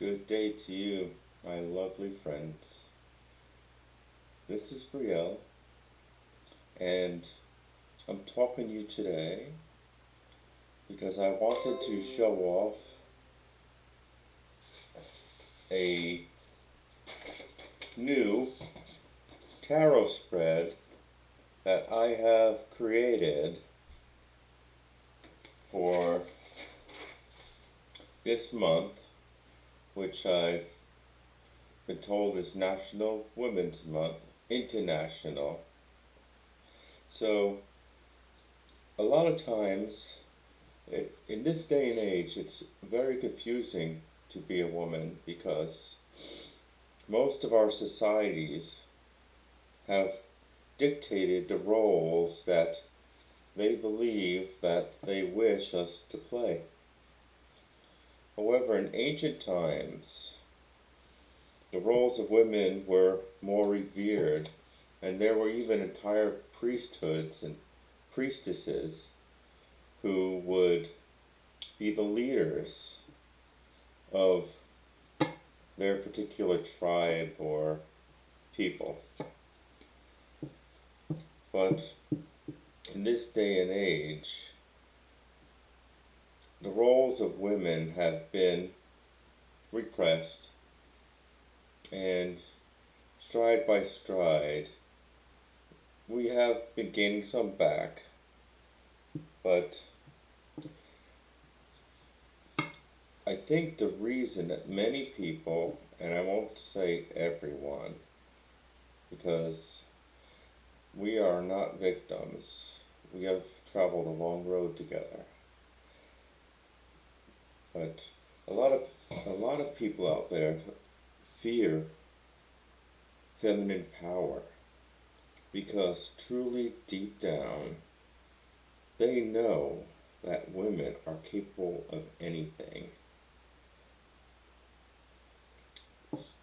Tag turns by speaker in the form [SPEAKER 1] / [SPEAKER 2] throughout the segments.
[SPEAKER 1] Good day to you, my lovely friends. This is Brielle, and I'm talking to you today because I wanted to show off a new tarot spread that I have created for this month, which I've been told is National Women's Month, International. So, a lot of times, in this day and age, it's very confusing to be a woman because most of our societies have dictated the roles that they believe that they wish us to play. However, in ancient times, the roles of women were more revered, and there were even entire priesthoods and priestesses who would be the leaders of their particular tribe or people. But in this day and age, the roles of women have been repressed, and stride by stride, we have been gaining some back, but I think the reason that many people, and I won't say everyone, because we are not victims, we have traveled a long road together, but a lot of people out there fear feminine power because truly deep down they know that women are capable of anything.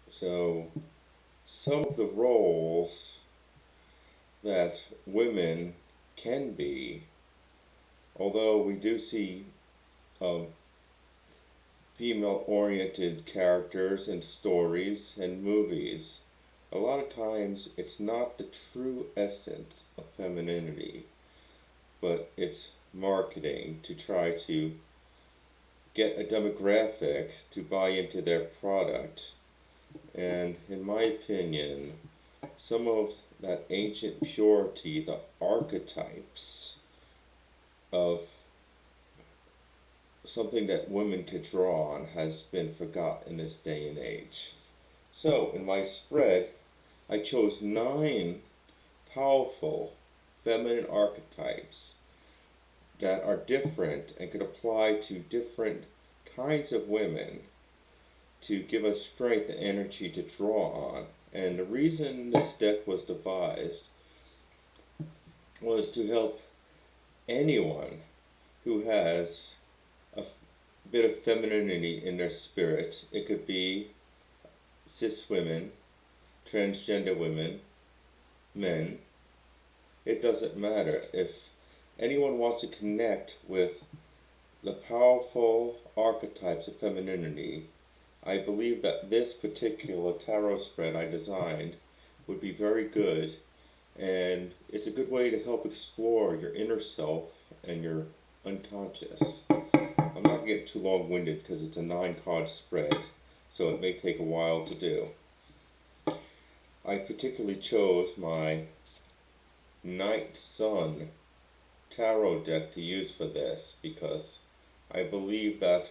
[SPEAKER 1] So some of the roles that women can be, although we do see female-oriented characters and stories and movies, a lot of times it's not the true essence of femininity, but it's marketing to try to get a demographic to buy into their product. And in my opinion, some of that ancient purity, the archetypes of something that women could draw on, has been forgotten in this day and age. So, in my spread, I chose 9 powerful feminine archetypes that are different and could apply to different kinds of women to give us strength and energy to draw on. And the reason this deck was devised was to help anyone who has a bit of femininity in their spirit. It could be cis women, transgender women, men. It doesn't matter. If anyone wants to connect with the powerful archetypes of femininity, I believe that this particular tarot spread I designed would be very good, and it's a good way to help explore your inner self and your unconscious. I'm not going to get too long-winded because it's a 9-card spread, so it may take a while to do. I particularly chose my Night Sun tarot deck to use for this because I believe that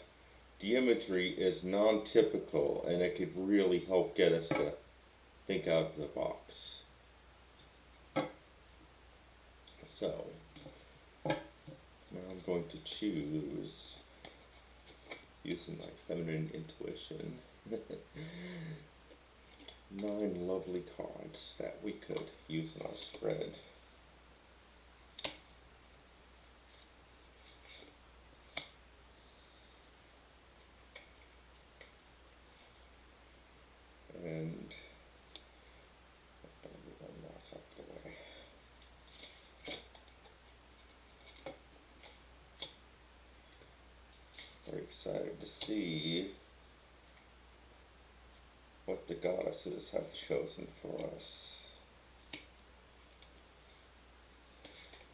[SPEAKER 1] the imagery is non-typical and it could really help get us to think out of the box. So, now I'm going to choose, using my feminine intuition, 9 lovely cards that we could use in our spread. And I'll move my mouse out the way. Very excited to see what the goddesses have chosen for us.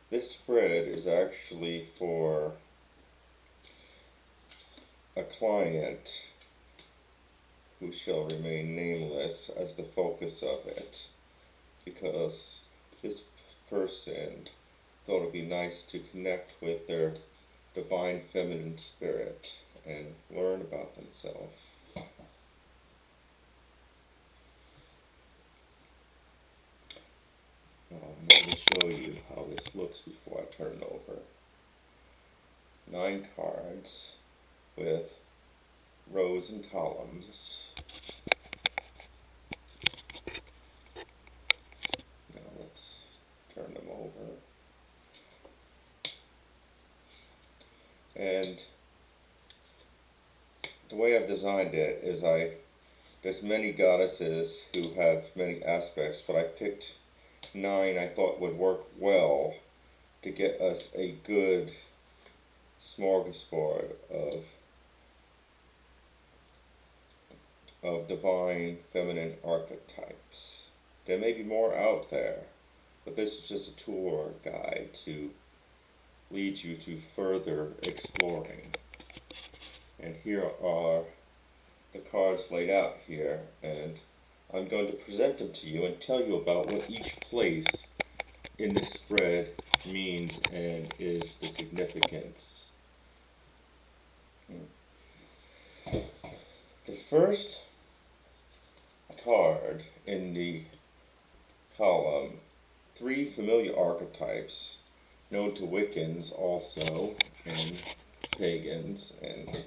[SPEAKER 1] This spread is actually for a client who shall remain nameless as the focus of it, because this person thought it would be nice to connect with their divine feminine spirit and learn about themselves. I'm going to show you how this looks before I turn it over. 9 cards with rows and columns. Now let's turn them over. And the way I've designed it is there's many goddesses who have many aspects, but I picked 9 I thought would work well to get us a good smorgasbord of divine feminine archetypes. There may be more out there, but this is just a tool or a guide to lead you to further exploring. And here are the cards laid out here, and I'm going to present them to you and tell you about what each place in this spread means and is the significance. The first card in the column, 3 familiar archetypes known to Wiccans also, and pagans, and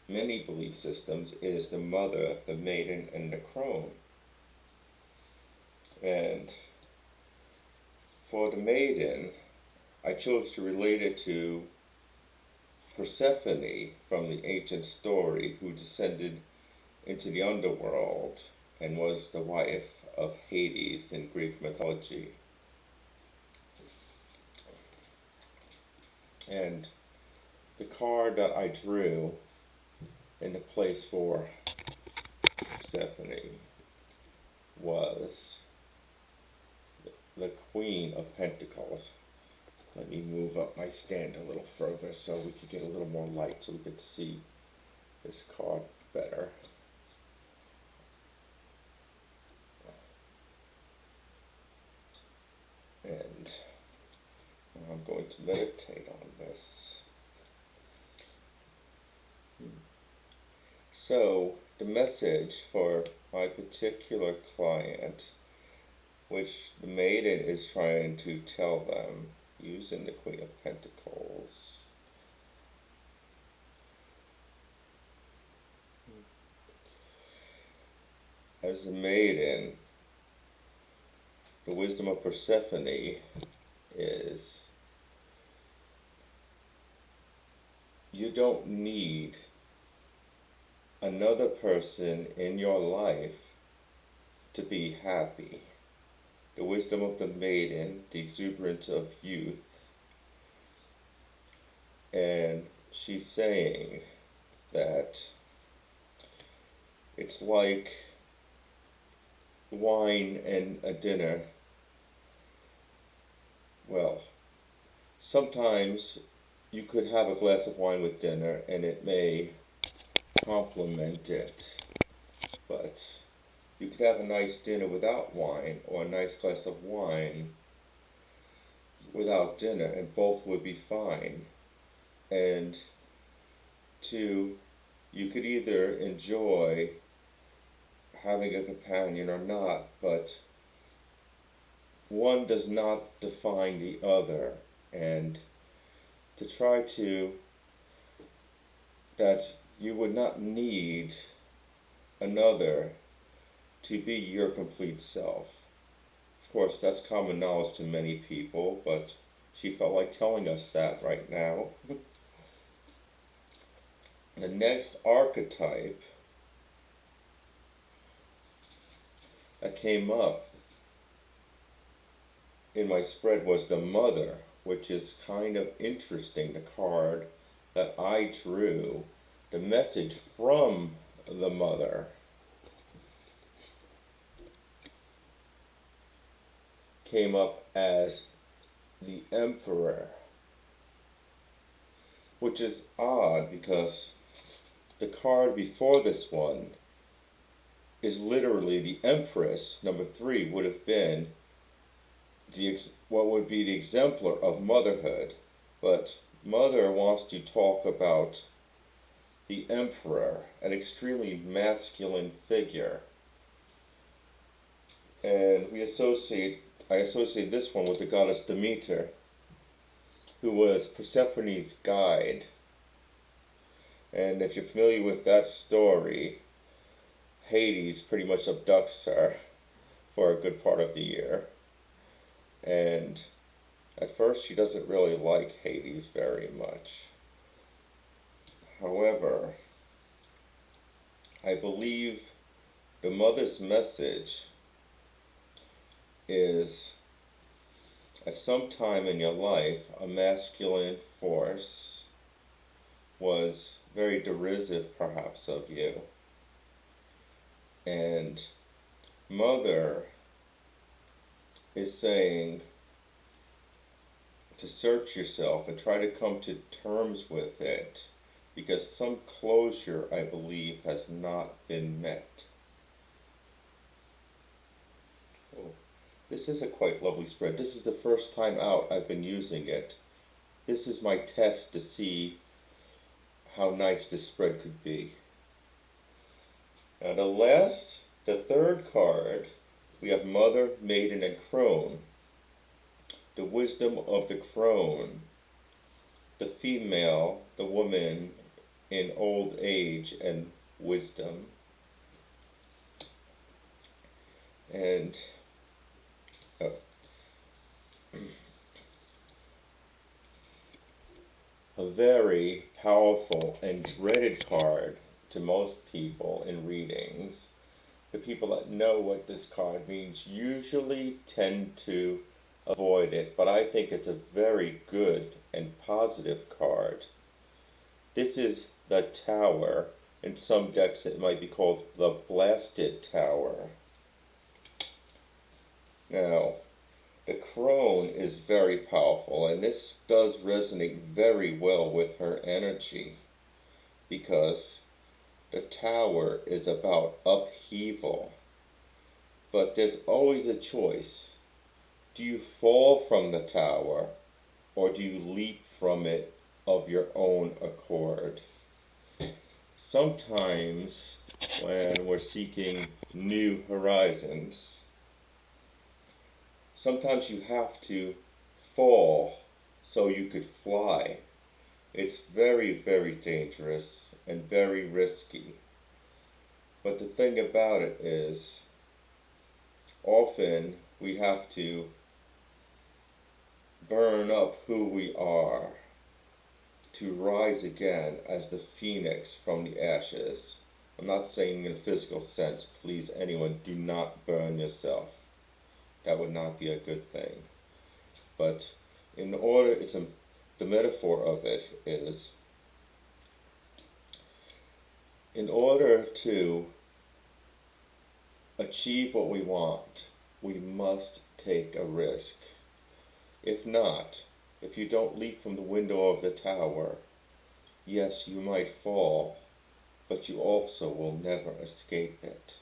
[SPEAKER 1] many belief systems, is the Mother, the Maiden, and the Crone. And for the Maiden, I chose to relate it to Persephone from the ancient story, who descended into the underworld and was the wife of Hades in Greek mythology. And the card that I drew in the place for Persephone was the Queen of Pentacles. Let me move up my stand a little further so we could get a little more light so we could see this card better. And I'm going to meditate on this. So, the message for my particular client, which the Maiden is trying to tell them using the Queen of Pentacles. As the Maiden, the wisdom of Persephone is you don't need another person in your life to be happy. The wisdom of the Maiden, the exuberance of youth, and she's saying that it's like wine and a dinner. Well, sometimes you could have a glass of wine with dinner and it may complement it, but you could have a nice dinner without wine, or a nice glass of wine without dinner, and both would be fine. And 2, you could either enjoy having a companion or not, but one does not define the other. And to try to, that you would not need another to be your complete self. Of course, that's common knowledge to many people, but she felt like telling us that right now. The next archetype that came up in my spread was the Mother, which is kind of interesting, the card that I drew, the message from the Mother. came up as the Emperor, which is odd because the card before this one is literally the Empress. Number 3 would have been what would be the exemplar of motherhood, but Mother wants to talk about the Emperor, an extremely masculine figure, and I associate this one with the goddess Demeter, who was Persephone's guide. And if you're familiar with that story, Hades pretty much abducts her for a good part of the year. And at first she doesn't really like Hades very much. However, I believe the mother's message is, at some time in your life, a masculine force was very derisive perhaps of you. And Mother is saying to search yourself and try to come to terms with it, because some closure, I believe, has not been met. Oh, this is a quite lovely spread. This is the first time out I've been using it. This is my test to see how nice this spread could be. Now the third card, we have Mother, Maiden, and Crone. The wisdom of the Crone, the female, the woman in old age and wisdom. And a very powerful and dreaded card to most people in readings. The people that know what this card means usually tend to avoid it, but I think it's a very good and positive card. This is the Tower. In some decks it might be called the Blasted Tower. Now, the Crone is very powerful, and this does resonate very well with her energy, because the Tower is about upheaval. But there's always a choice. Do you fall from the tower, or do you leap from it of your own accord? Sometimes, when we're seeking new horizons, sometimes you have to fall so you could fly. It's very, very dangerous and very risky. But the thing about it is, often we have to burn up who we are to rise again as the phoenix from the ashes. I'm not saying in a physical sense, please anyone, do not burn yourself. That would not be a good thing. But the metaphor of it is, in order to achieve what we want, we must take a risk. If not, if you don't leap from the window of the tower, yes, you might fall, but you also will never escape it.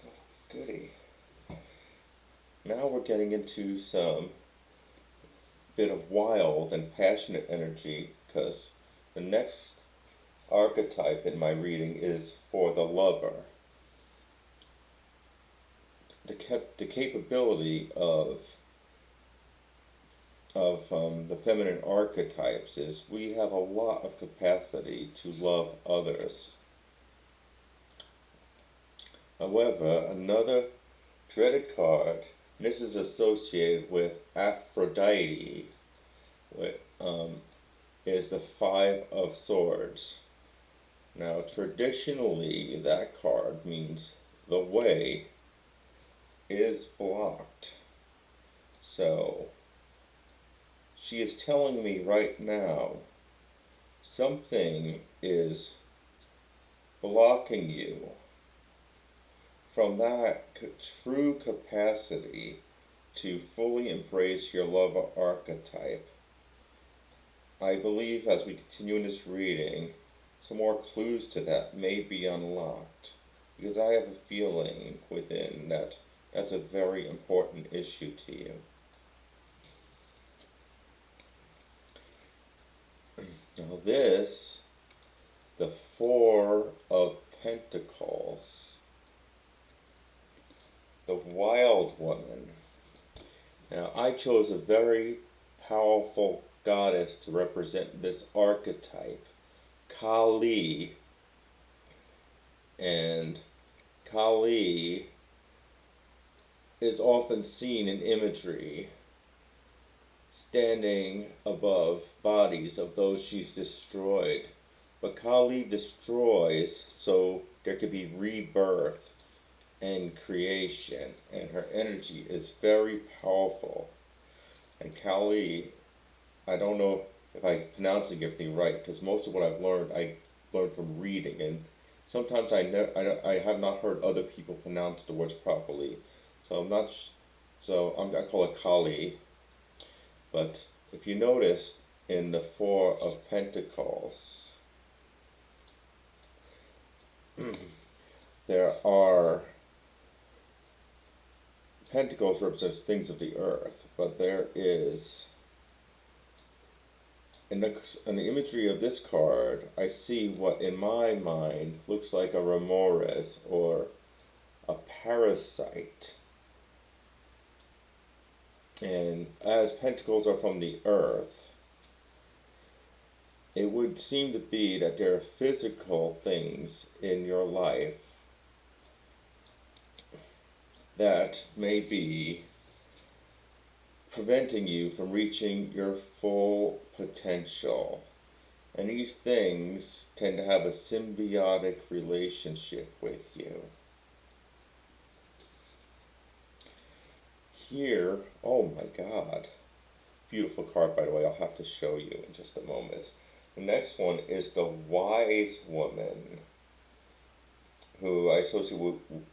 [SPEAKER 1] Oh, goody. Now we're getting into some bit of wild and passionate energy, because the next archetype in my reading is for the lover. The capability of the feminine archetypes is we have a lot of capacity to love others. However, another dreaded card, and this is associated with Aphrodite, is the Five of Swords. Now, traditionally, that card means the way is blocked. So, she is telling me right now, something is blocking you from that true capacity to fully embrace your love archetype, I believe as we continue in this reading, some more clues to that may be unlocked. Because I have a feeling within that that's a very important issue to you. Now this, the Four of Pentacles, the Wild Woman. Now I chose a very powerful goddess to represent this archetype, Kali. And Kali is often seen in imagery standing above bodies of those she's destroyed. But Kali destroys so there could be rebirth and creation, and her energy is very powerful. And Kali, I don't know if I'm pronouncing everything right, because most of what I've learned, I learned from reading, and sometimes I have not heard other people pronounce the words properly, so I call it Kali. But if you notice in the Four of Pentacles, there are Pentacles represents things of the earth, but there is in the imagery of this card, I see what in my mind looks like a remorse or a parasite. And as pentacles are from the earth, it would seem to be that there are physical things in your life that may be preventing you from reaching your full potential. And these things tend to have a symbiotic relationship with you. Here, oh my God, beautiful card, by the way, I'll have to show you in just a moment. The next one is the Wise Woman, who I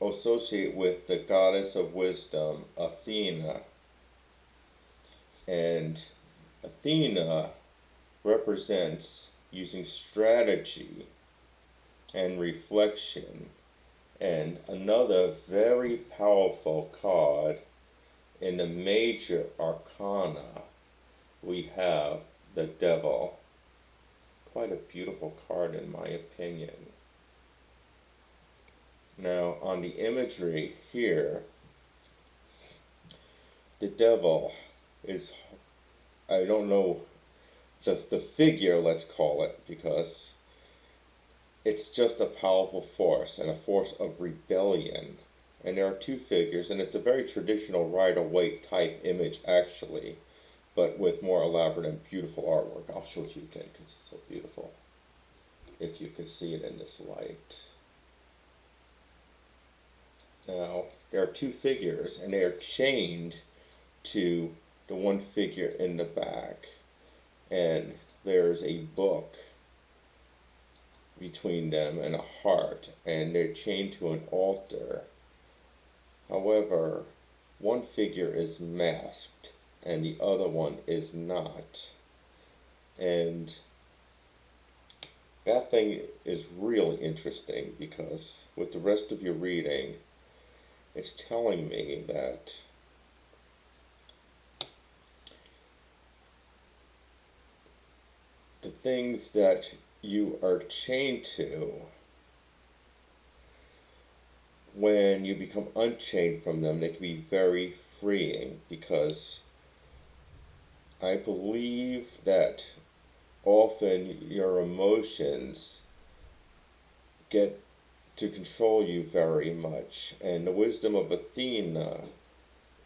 [SPEAKER 1] associate with the goddess of wisdom, Athena. And Athena represents using strategy and reflection. And another very powerful card in the major arcana, we have the Devil. Quite a beautiful card in my opinion. Now on the imagery here, the Devil is, I don't know, the figure, let's call it, because it's just a powerful force and a force of rebellion. And there are two figures, and it's a very traditional Rider-Waite type image actually, but with more elaborate and beautiful artwork. I'll show it to you again because it's so beautiful, if you can see it in this light. Now, there are two figures, and they are chained to the one figure in the back, and there's a book between them and a heart, and they're chained to an altar. However, one figure is masked and the other one is not. And that thing is really interesting because with the rest of your reading, it's telling me that the things that you are chained to, when you become unchained from them, they can be very freeing, because I believe that often your emotions get to control you very much. And the wisdom of Athena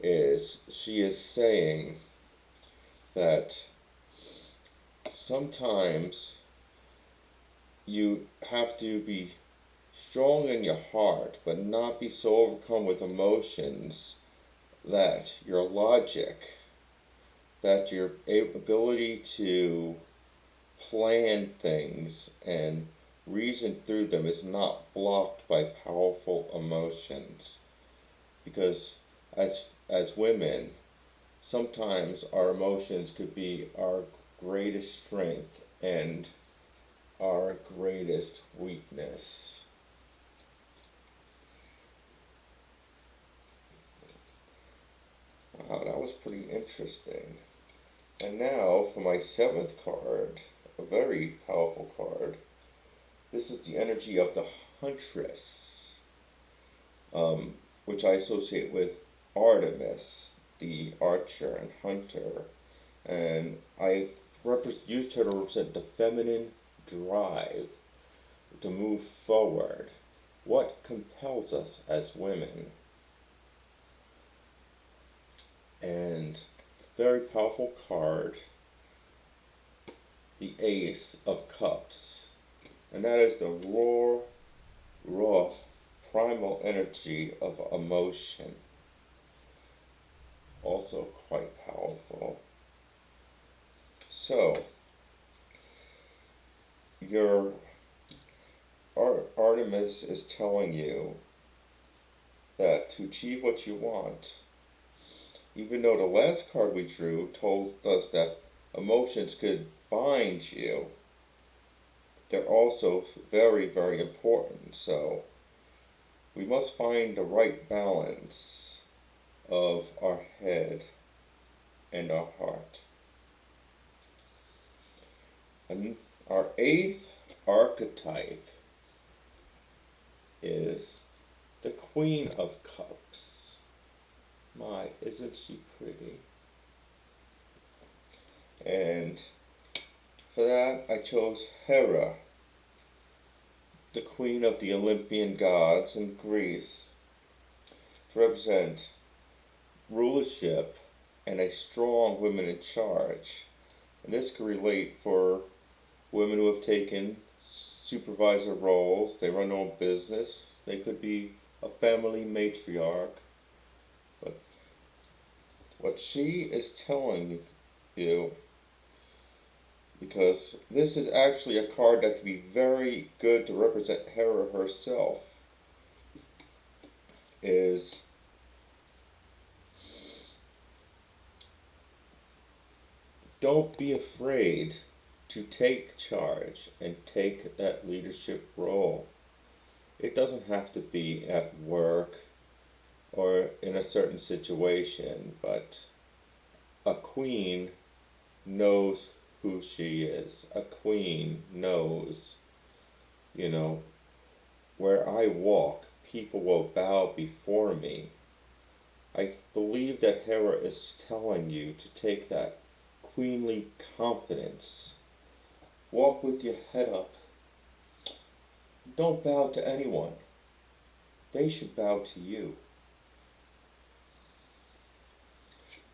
[SPEAKER 1] is, she is saying that sometimes you have to be strong in your heart, but not be so overcome with emotions that your logic, that your ability to plan things and reason through them is not blocked by powerful emotions. Because as women, sometimes our emotions could be our greatest strength and our greatest weakness. Wow, that was pretty interesting. And now for my seventh card, a very powerful card. This is the energy of the Huntress, which I associate with Artemis, the archer and hunter. And I used her to represent the feminine drive to move forward. What compels us as women? And very powerful card, the Ace of Cups. And that is the raw, primal energy of emotion. Also quite powerful. So, your Artemis is telling you that to achieve what you want, even though the last card we drew told us that emotions could bind you, they're also very, very important. So we must find the right balance of our head and our heart. And our eighth archetype is the Queen of Cups. My, isn't she pretty? And for that, I chose Hera, the queen of the Olympian gods in Greece, to represent rulership and a strong woman in charge. And this could relate for women who have taken supervisor roles. They run their own business. They could be a family matriarch. But what she is telling you, because this is actually a card that could be very good to represent Hera herself, is don't be afraid to take charge and take that leadership role. It doesn't have to be at work or in a certain situation, but a queen knows who she is. A queen knows, where I walk, people will bow before me. I believe that Hera is telling you to take that queenly confidence. Walk with your head up. Don't bow to anyone. They should bow to you.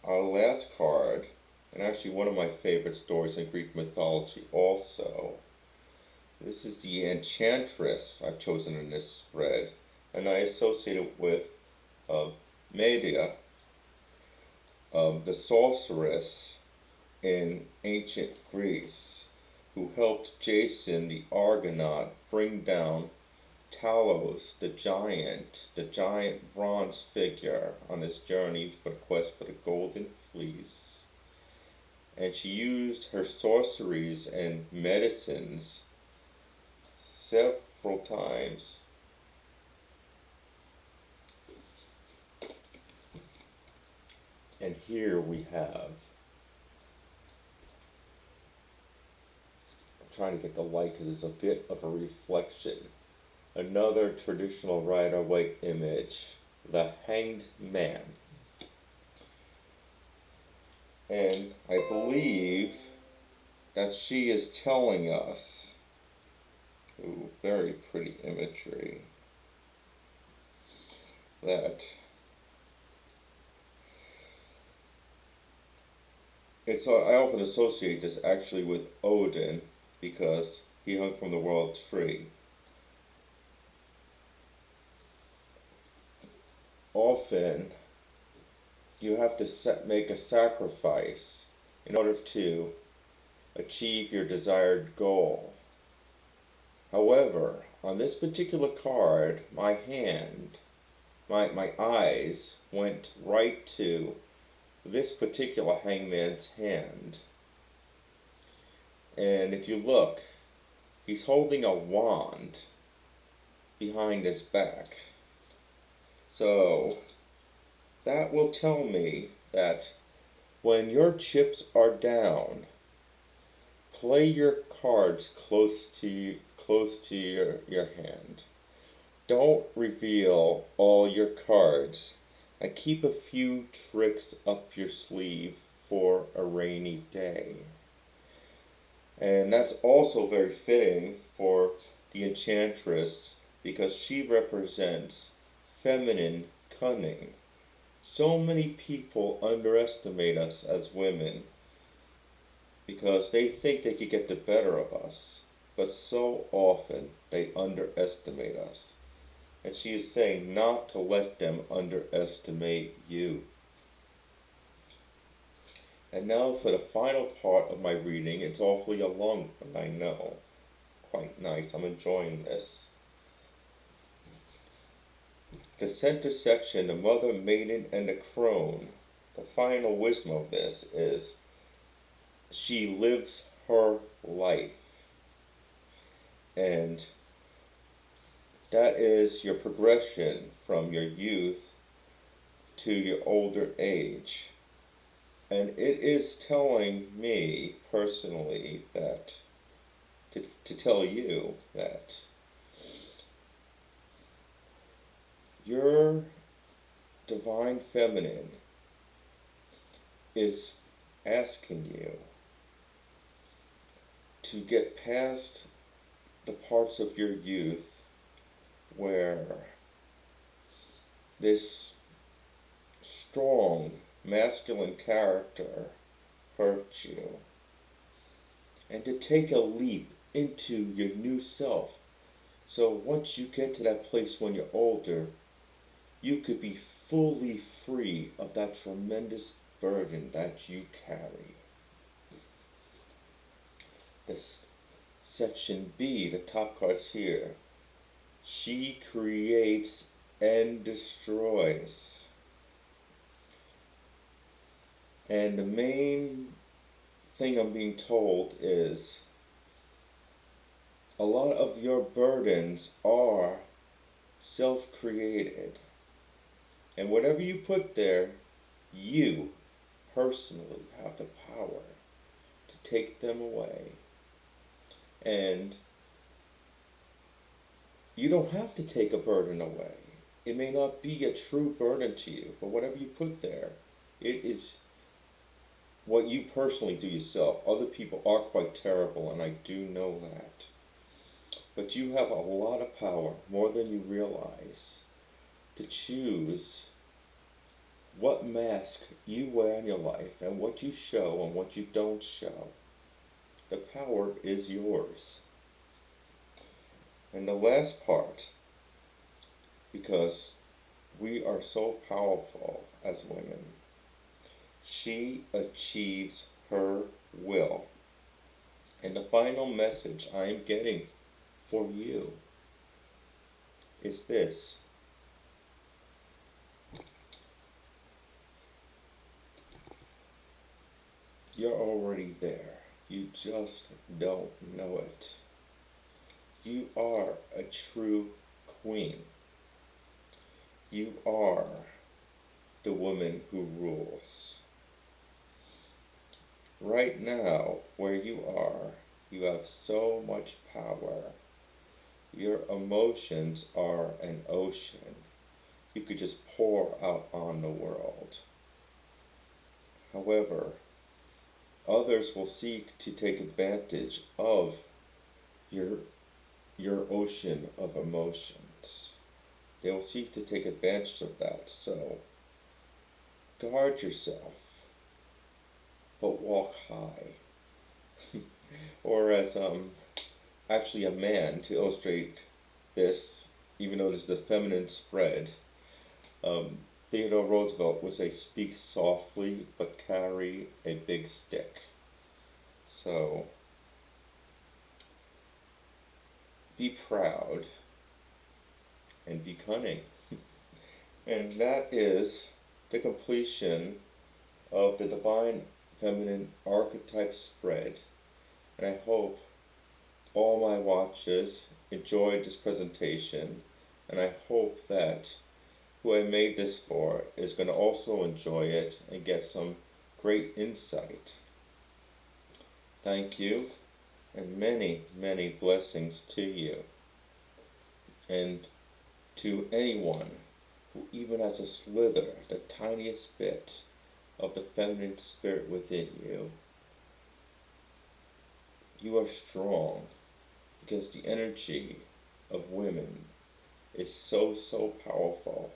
[SPEAKER 1] Our last card, and actually one of my favorite stories in Greek mythology also, this is the Enchantress I've chosen in this spread, and I associate it with Maiden, the sorceress in ancient Greece, who helped Jason the Argonaut bring down Talos the giant bronze figure, on his journey for the quest for the golden fleece. And she used her sorceries and medicines several times and here we have, I'm trying to get the light because it's a bit of a reflection, another traditional Rider-Waite image, the Hanged Man. And I believe that she is telling us, ooh, very pretty imagery, that I often associate this actually with Odin because he hung from the world tree. Often you have to make a sacrifice in order to achieve your desired goal. However, on this particular card, my eyes went right to this particular hangman's hand. And if you look, he's holding a wand behind his back. So that will tell me that when your chips are down, play your cards close to your hand. Don't reveal all your cards, and keep a few tricks up your sleeve for a rainy day. And that's also very fitting for the Enchantress, because she represents feminine cunning. So many people underestimate us as women because they think they could get the better of us, but so often they underestimate us. And she is saying not to let them underestimate you. And now for the final part of my reading. It's awfully a long one, I know. Quite nice. I'm enjoying this. The center section, the Mother, Maiden, and the Crone. The final wisdom of this is she lives her life. And that is your progression from your youth to your older age. And it is telling me personally that, to tell you that your Divine Feminine is asking you to get past the parts of your youth where this strong masculine character hurt you, and to take a leap into your new self. So once you get to that place when you're older, you could be fully free of that tremendous burden that you carry. This section B, the top card's here. She creates and destroys. And the main thing I'm being told is a lot of your burdens are self-created. And whatever you put there, you personally have the power to take them away. And you don't have to take a burden away. It may not be a true burden to you, but whatever you put there, it is what you personally do yourself. Other people are quite terrible, and I do know that. But you have a lot of power, more than you realize, to choose what mask you wear in your life and what you show and what you don't show. The power is yours. And the last part, because we are so powerful as women, she achieves her will. And the final message I am getting for you is this. You're already there. You just don't know it. You are a true queen. You are the woman who rules. Right now, where you are, you have so much power. Your emotions are an ocean. You could just pour out on the world. However, others will seek to take advantage of your ocean of emotions. They will seek to take advantage of that. So, guard yourself, but walk high. Or as actually a man, to illustrate this, even though this is the feminine spread, Theodore Roosevelt would say, speak softly, but carry a big stick. So, be proud, and be cunning. And that is the completion of the Divine Feminine Archetype spread. And I hope all my watchers enjoyed this presentation, and I hope that who I made this for is going to also enjoy it and get some great insight. Thank you, and many, many blessings to you. And to anyone who even has a slither, the tiniest bit of the feminine spirit within you, you are strong, because the energy of women is so, so powerful.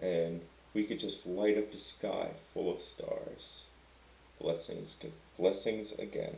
[SPEAKER 1] And we could just light up the sky full of stars. Blessings again.